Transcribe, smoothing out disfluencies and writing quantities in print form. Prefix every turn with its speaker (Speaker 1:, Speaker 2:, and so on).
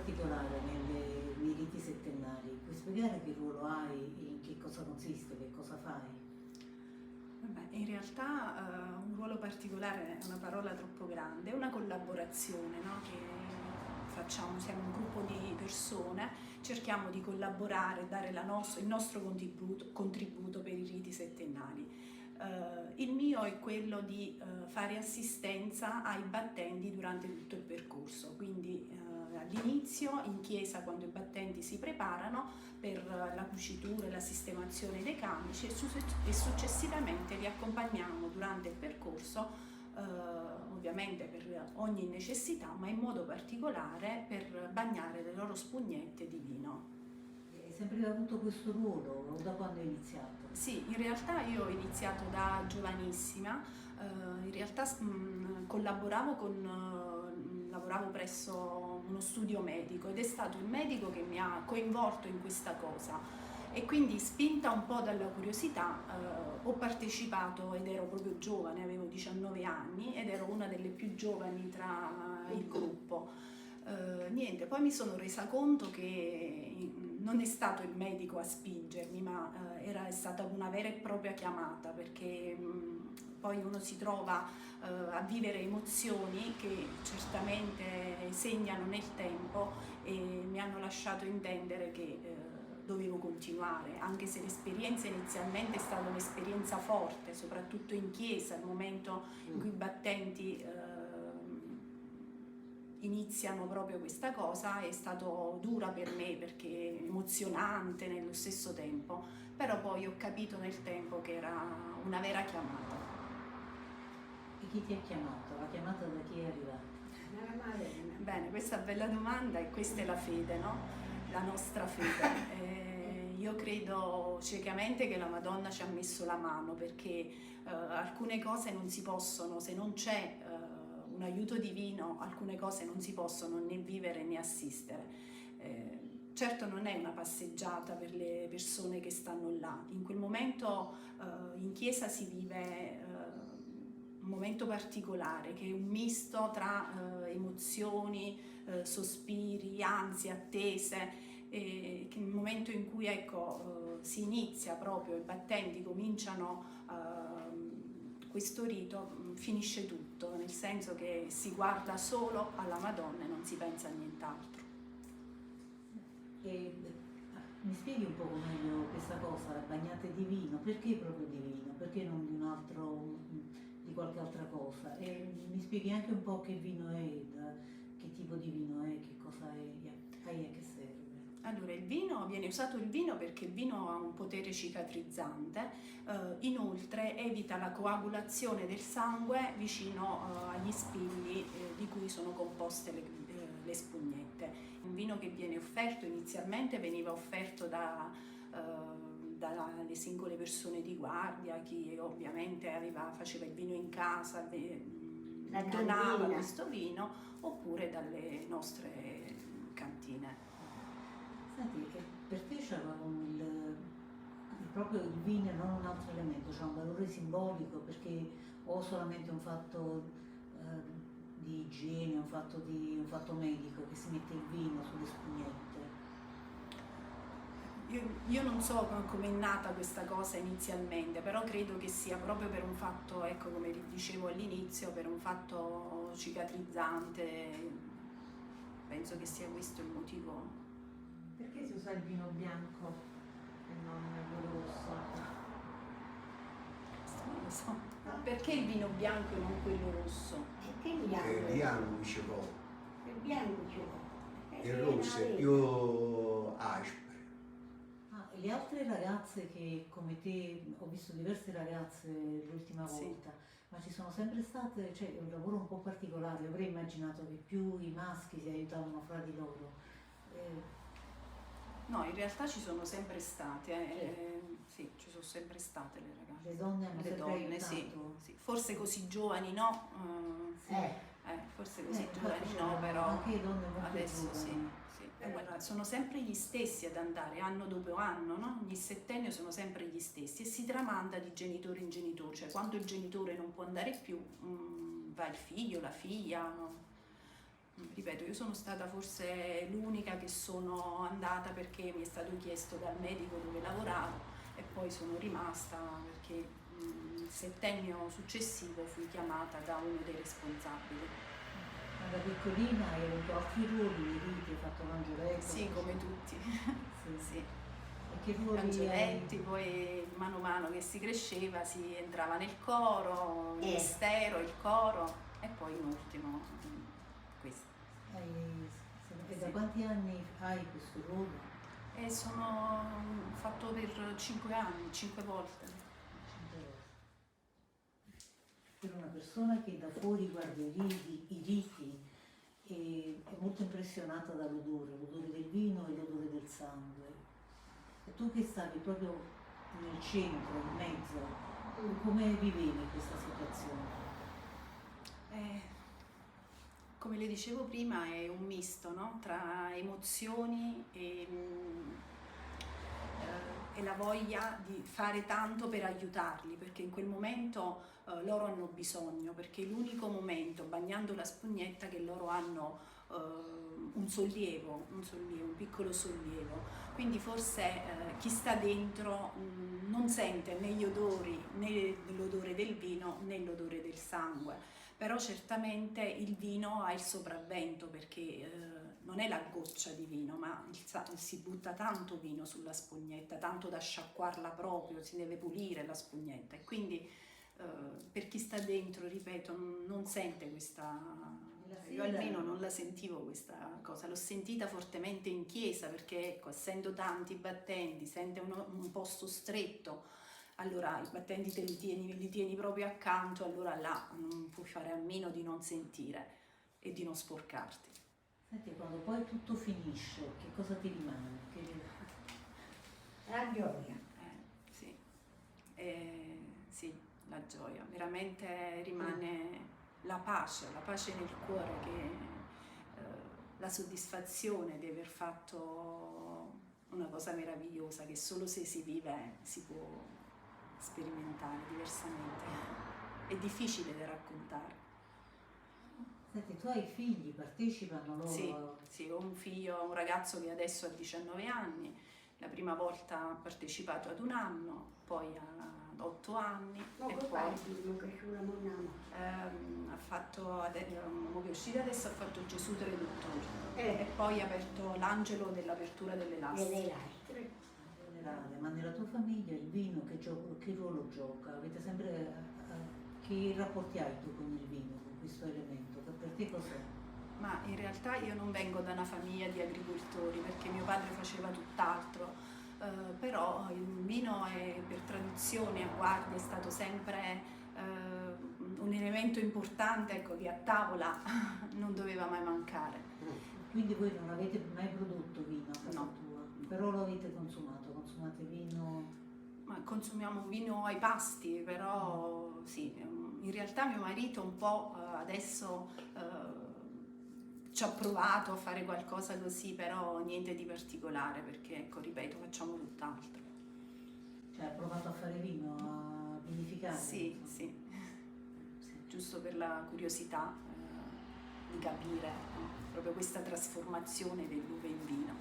Speaker 1: particolare nei riti settennali. Puoi spiegare che ruolo hai, in che cosa consiste, che cosa fai?
Speaker 2: Vabbè, in realtà un ruolo particolare è una parola troppo grande, è una collaborazione, no? Che facciamo, siamo un gruppo di persone, cerchiamo di collaborare, dare il nostro contributo per i riti settennali. Il mio è quello di fare assistenza ai battenti durante tutto il percorso, quindi all'inizio in chiesa quando i battenti si preparano per la cucitura e la sistemazione dei camici e successivamente li accompagniamo durante il percorso, ovviamente per ogni necessità, ma in modo particolare per bagnare le loro spugnette di vino.
Speaker 1: Hai sempre avuto questo ruolo o da quando hai iniziato?
Speaker 2: Sì, in realtà io ho iniziato da giovanissima, in realtà lavoravo presso uno studio medico ed è stato il medico che mi ha coinvolto in questa cosa e quindi spinta un po' dalla curiosità ho partecipato ed ero proprio giovane, avevo 19 anni ed ero una delle più giovani tra il gruppo. Niente, poi mi sono resa conto che non è stato il medico a spingermi, ma è stata una vera e propria chiamata, perché poi uno si trova a vivere emozioni che certamente segnano nel tempo e mi hanno lasciato intendere che dovevo continuare, anche se l'esperienza inizialmente è stata un'esperienza forte, soprattutto in chiesa, il momento in cui i battenti iniziano proprio questa cosa è stato dura per me perché emozionante nello stesso tempo, però poi ho capito nel tempo che era una vera chiamata.
Speaker 1: E chi ti ha chiamato? La chiamata da chi è arrivata?
Speaker 2: Bene, questa è bella domanda e questa è la fede, no? La nostra fede. Io credo ciecamente che la Madonna ci ha messo la mano perché alcune cose non si possono, se non c'è un aiuto divino, alcune cose non si possono né vivere né assistere. Certo non è una passeggiata per le persone che stanno là, in quel momento in chiesa si vive un momento particolare che è un misto tra emozioni, sospiri, ansie, attese, che nel momento in cui si inizia proprio, i battenti cominciano questo rito, finisce tutto, nel senso che si guarda solo alla Madonna e non si pensa a nient'altro.
Speaker 1: E mi spieghi un po' meglio questa cosa, bagnate di vino, perché proprio di vino? Perché non di un altro, di qualche altra cosa? E mi spieghi anche un po' che vino è, che tipo di vino è, che cosa è, e a che serve?
Speaker 2: Allora, viene usato il vino perché il vino ha un potere cicatrizzante, inoltre evita la coagulazione del sangue vicino agli spilli di cui sono composte le spugnette. Un vino che viene offerto inizialmente veniva offerto dalle singole persone di guardia, chi ovviamente faceva il vino in casa, donava questo vino, oppure dalle nostre cantine.
Speaker 1: Senti, che per te c'era proprio il vino e non un altro elemento, c'è un valore simbolico perché o solamente un fatto di igiene, un fatto medico che si mette il vino sulle spugnette?
Speaker 2: Io non so come è nata questa cosa inizialmente, però credo che sia proprio per un fatto, ecco, come dicevo all'inizio, per un fatto cicatrizzante. Penso che sia questo il motivo.
Speaker 3: Perché si usa il vino bianco e non quello rosso?
Speaker 2: Non lo so. Perché il vino bianco e non quello rosso?
Speaker 4: Perché il bianco?
Speaker 5: Perché il bianco ci vuole,
Speaker 4: Il bianco ci vuole.
Speaker 5: il rosso è più aspro.
Speaker 1: Ah, le altre ragazze che come te, ho visto diverse ragazze l'ultima
Speaker 2: Sì.
Speaker 1: volta, ma ci sono sempre state, cioè è un lavoro un po' particolare, avrei immaginato che più i maschi si aiutavano fra di loro.
Speaker 2: No, in realtà ci sono sempre state, sì, ci sono sempre state le ragazze.
Speaker 1: Le donne hanno sempre aiutato?
Speaker 2: Sì. Forse così giovani no,
Speaker 1: Sì.
Speaker 2: forse così
Speaker 1: Infatti
Speaker 2: giovani no,
Speaker 1: c'erano
Speaker 2: però
Speaker 1: anche le donne molto
Speaker 2: adesso sì.
Speaker 1: giovani.
Speaker 2: Guarda, sono sempre gli stessi ad andare anno dopo anno, no? Ogni settennio sono sempre gli stessi e si tramanda di genitore in genitore, cioè quando il genitore non può andare più va il figlio, la figlia, no? Ripeto, io sono stata forse l'unica che sono andata perché mi è stato chiesto dal medico dove lavoravo e poi sono rimasta perché il settennio successivo fui chiamata da uno dei responsabili.
Speaker 1: Ma da piccolina hai avuto altri ruoli, nei riti, hai fatto l'angioletto?
Speaker 2: Sì, come tutti.
Speaker 1: Sì.
Speaker 2: Sì.
Speaker 1: E che ruoli
Speaker 2: Angioletti,
Speaker 1: hai?
Speaker 2: poi mano a mano che si cresceva si entrava nel coro, il
Speaker 4: Eh.
Speaker 2: mistero, il coro e poi in ultimo questo.
Speaker 1: E da
Speaker 2: Sì.
Speaker 1: quanti anni hai questo ruolo?
Speaker 2: E sono fatto per 5 anni, 5 volte.
Speaker 1: 5 volte. Per una persona che da fuori guarda i riti è molto impressionata l'odore del vino e l'odore del sangue. E tu che stavi proprio nel centro, in mezzo, come vivevi questa situazione?
Speaker 2: Come le dicevo prima è un misto, no? Tra emozioni e la voglia di fare tanto per aiutarli, perché in quel momento loro hanno bisogno, perché è l'unico momento, bagnando la spugnetta, che loro hanno un sollievo, un piccolo sollievo. Quindi forse chi sta dentro non sente né gli odori, né l'odore del vino né l'odore del sangue. Però certamente il vino ha il sopravvento perché non è la goccia di vino, ma si butta tanto vino sulla spugnetta, tanto da sciacquarla proprio, si deve pulire la spugnetta e quindi per chi sta dentro, ripeto, non sente questa... Io almeno non la sentivo questa cosa, l'ho sentita fortemente in chiesa perché ecco, essendo tanti battenti, sente un posto stretto, allora i battenti te li tieni proprio accanto, allora là non puoi fare a meno di non sentire e di non sporcarti.
Speaker 1: Senti, quando poi tutto finisce, che cosa ti rimane?
Speaker 4: La gioia.
Speaker 2: Sì. Sì, la gioia, veramente rimane la pace nel cuore, la soddisfazione di aver fatto una cosa meravigliosa che solo se si vive si può sperimentare diversamente. È difficile da raccontare.
Speaker 1: Senti, tu hai figli, partecipano loro?
Speaker 2: Sì, ho un figlio, un ragazzo che adesso ha 19 anni, la prima volta ha partecipato ad 1 anno, poi a 8 anni
Speaker 4: Ma
Speaker 2: e
Speaker 4: che
Speaker 2: poi
Speaker 4: fai? Non che sulla monna.
Speaker 2: ha fatto, che è uscito adesso, ha fatto Gesù Traduttore
Speaker 4: Eh.
Speaker 2: e poi ha aperto l'angelo dell'apertura delle lastre.
Speaker 4: Delle lastre.
Speaker 1: Generale, ma nella tua famiglia il vino che ruolo gioca? Avete sempre, che rapporti hai tu con il vino, con questo elemento? Per te cos'è?
Speaker 2: Ma in realtà io non vengo da una famiglia di agricoltori perché mio padre faceva tutt'altro, però il vino per tradizione a guardia è stato sempre un elemento importante, ecco, che a tavola non doveva mai mancare.
Speaker 1: Quindi voi non avete mai prodotto vino a casa
Speaker 2: No.
Speaker 1: tua, però lo avete consumato, consumate vino?
Speaker 2: Ma consumiamo vino ai pasti, però sì, in realtà mio marito un po' adesso ci ha provato a fare qualcosa così, però niente di particolare perché, ecco, ripeto, facciamo tutt'altro.
Speaker 1: Cioè ha provato a fare vino, a vinificare?
Speaker 2: Sì,
Speaker 1: insomma.
Speaker 2: sì, giusto per la curiosità di capire, no? Proprio questa trasformazione dell'uva in vino.